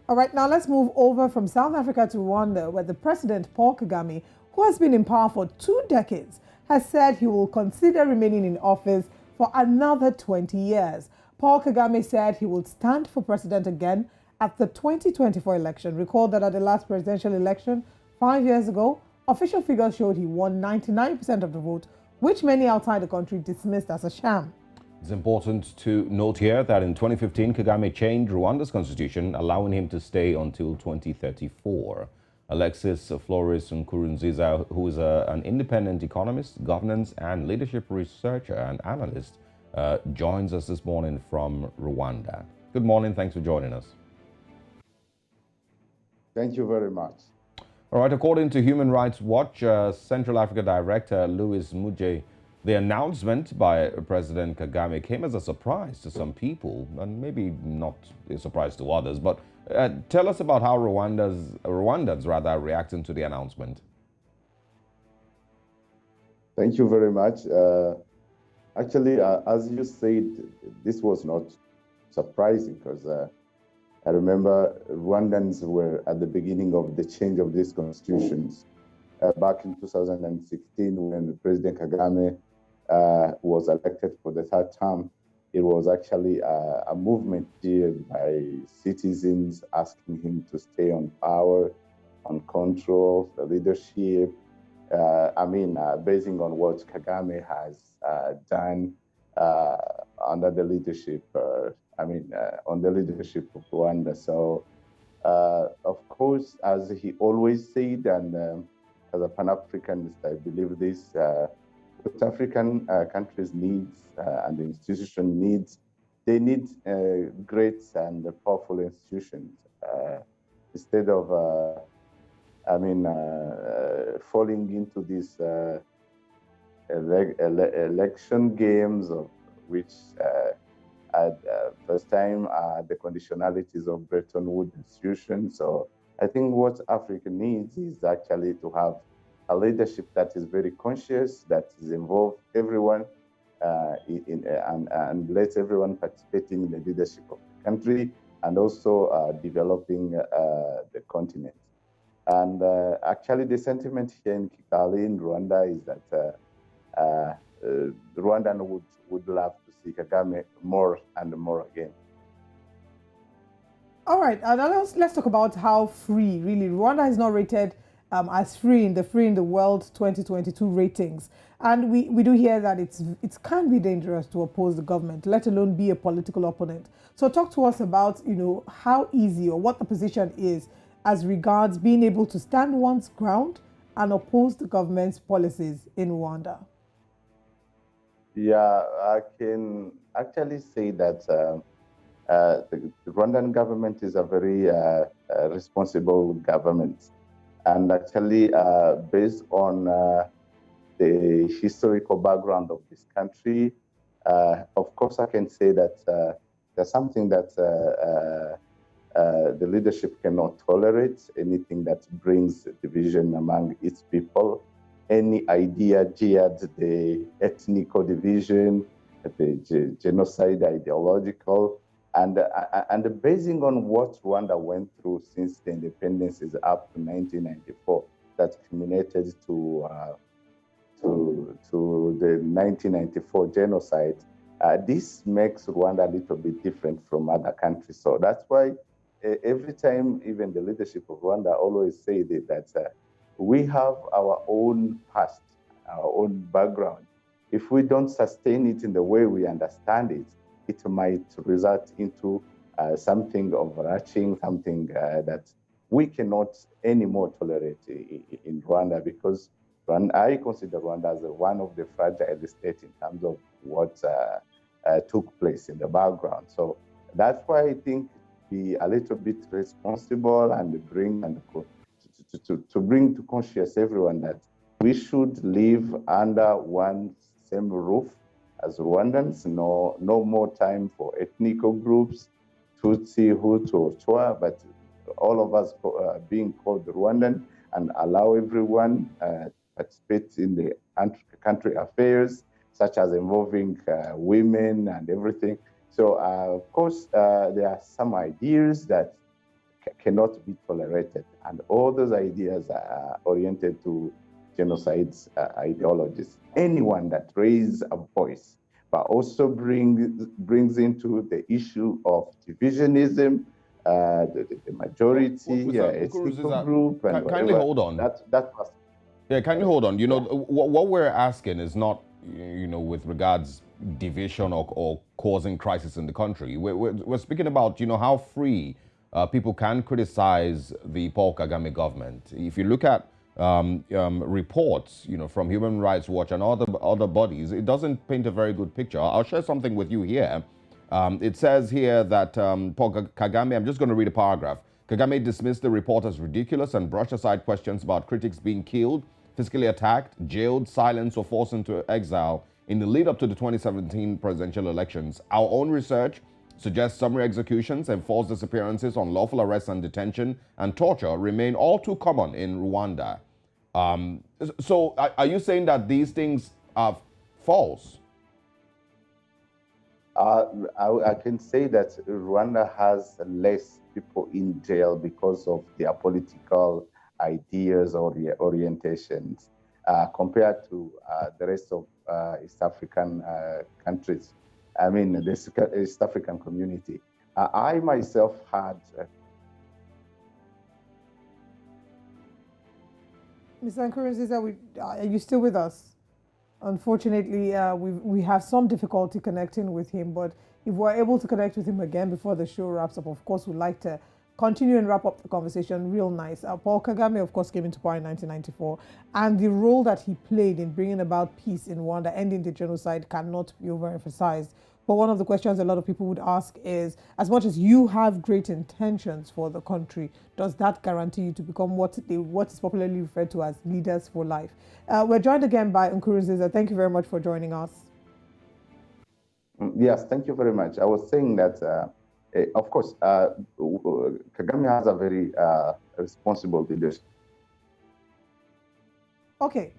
All right, now let's move over from South Africa to Rwanda, where the president, Paul Kagame, who has been in power for 2 decades, has said he will consider remaining in office for another 20 years. Paul Kagame said he will stand for president again at the 2024 election. Recall that at the last presidential election 5 years ago, official figures showed he won 99% of the vote, which many outside the country dismissed as a sham. It's important to note here that in 2015, Kagame changed Rwanda's constitution, allowing him to stay until 2034. Alexis Flores Nkurunziza, who is an independent economist, governance and leadership researcher and analyst, joins us this morning from Rwanda. Good morning. Thanks for joining us. Thank you very much. All right. According to Human Rights Watch, Central Africa Director Louis Muje, the announcement by President Kagame came as a surprise to some people, and maybe not a surprise to others. But tell us about how Rwandans rather reacting to the announcement. Thank you very much. Actually, as you said, this was not surprising because I remember Rwandans were at the beginning of the change of these constitutions. Back in 2016, when President Kagame was elected for the third term, it was actually a movement steered by citizens asking him to stay on power, on control, the leadership. Basing on what Kagame has done under the leadership, on the leadership of Rwanda. So, of course, as he always said, and as a Pan-Africanist, I believe this, what African countries needs and the institution needs, they need great and powerful institutions instead of, falling into these election games of which at first time the conditionalities of Bretton Woods institutions. So I think what Africa needs is actually to have a leadership that is very conscious, that is involved everyone and lets everyone participating in the leadership of the country and also developing the continent. And actually the sentiment here in Kigali in Rwanda is that Rwandan would love to see Kagame more and more again. All right, now let's talk about how free, really. Rwanda is not rated as free in the World 2022 ratings. And we do hear that it can be dangerous to oppose the government, let alone be a political opponent. So talk to us about, how easy or what the position is as regards being able to stand one's ground and oppose the government's policies in Rwanda. Yeah, I can actually say that the Rwandan government is a very responsible government. And actually, based on the historical background of this country, of course, I can say that there's something that the leadership cannot tolerate, anything that brings division among its people. Any idea geared the ethnical division, the genocide ideological, and basing on what Rwanda went through since the independence is up to 1994, that culminated to the 1994 genocide. This makes Rwanda a little bit different from other countries. So that's why every time, even the leadership of Rwanda always say that we have our own past, our own background. If we don't sustain it in the way we understand it, it might result into something overarching, something that we cannot anymore tolerate in Rwanda, because I consider Rwanda as one of the fragile states in terms of what took place in the background. So that's why I think be a little bit responsible and to bring to conscious everyone that we should live under one same roof as Rwandans. No more time for ethnical groups, Tutsi, Hutu, or Twa, but all of us being called Rwandan, and allow everyone to participate in the country affairs, such as involving women and everything. So, of course, there are some ideas that cannot be tolerated. And all those ideas are oriented to genocide ideologies. Anyone that raises a voice, but also brings into the issue of divisionism, the majority, ethnic group, and kindly hold on. That was. Yeah, kindly hold on. You know, what we're asking is not, you know, with regards division or causing crisis in the country. We're speaking about, you know, how free people can criticize the Paul Kagame government. If you look at reports, you know, from Human Rights Watch and other bodies, it doesn't paint a very good picture. I'll share something with you here. It says here that Paul Kagame, I'm just going to read a paragraph. Kagame dismissed the report as ridiculous and brushed aside questions about critics being killed, physically attacked, jailed, silenced, or forced into exile in the lead up to the 2017 presidential elections. Our own research suggests summary executions, enforced disappearances, unlawful arrests and detention, and torture remain all too common in Rwanda. So are you saying that these things are false? I can say that Rwanda has less people in jail because of their political ideas or their orientations compared to the rest of East African countries. I mean, the East African community. I myself had. Mr. Nkurunziza, are you still with us? Unfortunately, we have some difficulty connecting with him, but if we're able to connect with him again before the show wraps up, of course, we'd like to continue and wrap up the conversation real nice. Paul Kagame, of course, came into power in 1994, and the role that he played in bringing about peace in Rwanda, ending the genocide, cannot be overemphasized. But one of the questions a lot of people would ask is, as much as you have great intentions for the country, does that guarantee you to become what is popularly referred to as leaders for life? We're joined again by Nkurunziza. Thank you very much for joining us. Yes, thank you very much. I was saying that, of course, Kagame has a very responsible leadership. Okay.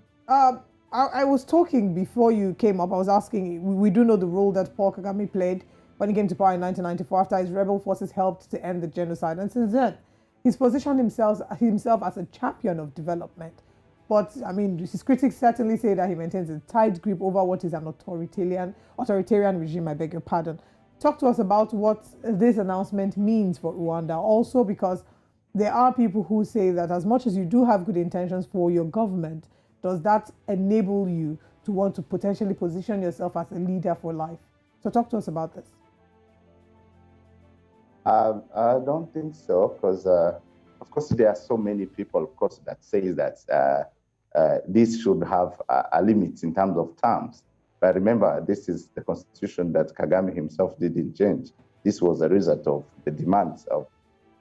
I was talking before you came up. I was asking, we do know the role that Paul Kagame played when he came to power in 1994 after his rebel forces helped to end the genocide. And since then, he's positioned himself as a champion of development. But, I mean, his critics certainly say that he maintains a tight grip over what is an authoritarian regime, I beg your pardon. Talk to us about what this announcement means for Rwanda. Also, because there are people who say that as much as you do have good intentions for your government, does that enable you to want to potentially position yourself as a leader for life? So talk to us about this. I don't think so, because of course there are so many people, of course, that say that this should have a limit in terms of terms. But remember, this is the constitution that Kagame himself didn't change. This was a result of the demands of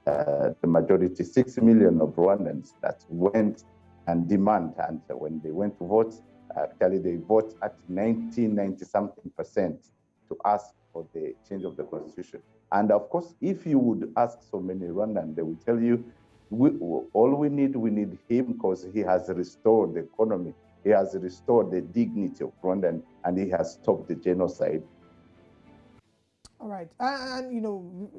the majority, 6 million of Rwandans that went and demand, and when they went to vote, actually they vote at 90-something% to ask for the change of the constitution. And of course, if you would ask so many Rwandans, they will tell you, all we need him because he has restored the economy, he has restored the dignity of Rwanda, and he has stopped the genocide. All right, and you know,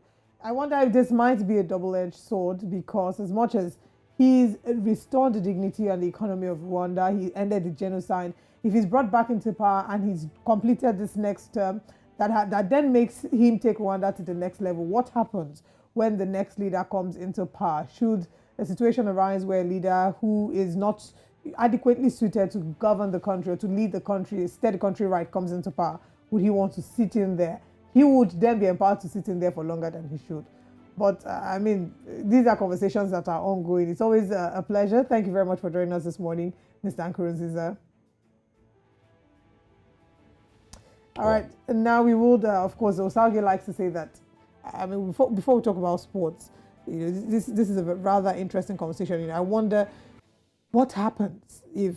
I wonder if this might be a double-edged sword, because as much as he's restored the dignity and the economy of Rwanda, he ended the genocide, if he's brought back into power and he's completed this next term, that then makes him take Rwanda to the next level. What happens when the next leader comes into power? Should a situation arise where a leader who is not adequately suited to govern the country or to lead the country, steer the country right, comes into power, would he want to sit in there? He would then be empowered to sit in there for longer than he should. But I mean, these are conversations that are ongoing. It's always a pleasure. Thank you very much for joining us this morning, Mr. Nkurunziza. All right, and now we would, of course, Osage likes to say that, I mean, before we talk about sports, you know, this is a rather interesting conversation. You know, I wonder what happens if,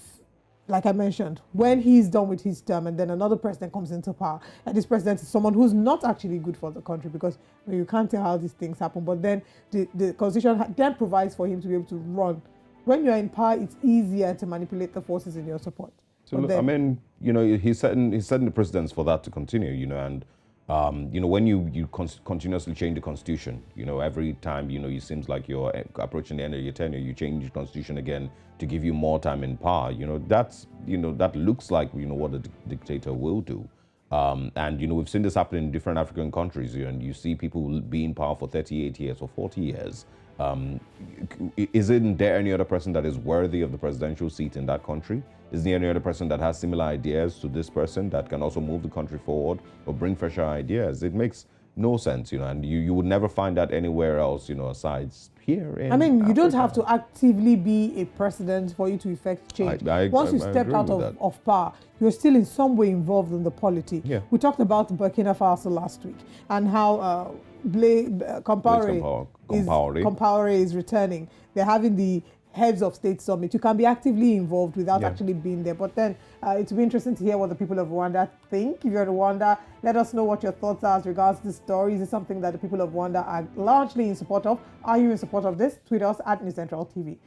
like I mentioned, when he's done with his term and then another president comes into power, and this president is someone who's not actually good for the country, because I mean, you can't tell how these things happen, but then the constitution then provides for him to be able to run. When you're in power, it's easier to manipulate the forces in your support. So look, I mean, you know, he's setting the precedence for that to continue, you know, and When you continuously change the constitution, every time, it seems like you're approaching the end of your tenure, you change the constitution again to give you more time in power. That looks like, what a dictator will do. And we've seen this happen in different African countries, and you see people be in power for 38 years or 40 years. Isn't there any other person that is worthy of the presidential seat in that country? Isn't there any other person that has similar ideas to this person that can also move the country forward or bring fresher ideas? It makes no sense, and you would never find that anywhere else, aside here in you don't Africa. have to actively be a president for you to effect change. Once you stepped out of power, you're still in some way involved in the polity. Yeah. We talked about Burkina Faso last week and how Compaoré is returning. They're having the heads of state summit. You can be actively involved without actually being there. But then it will be interesting to hear what the people of Rwanda think. If you're in Rwanda, let us know what your thoughts are as regards to this story. Is it something that the people of Rwanda are largely in support of? Are you in support of this? Tweet us at News Central TV.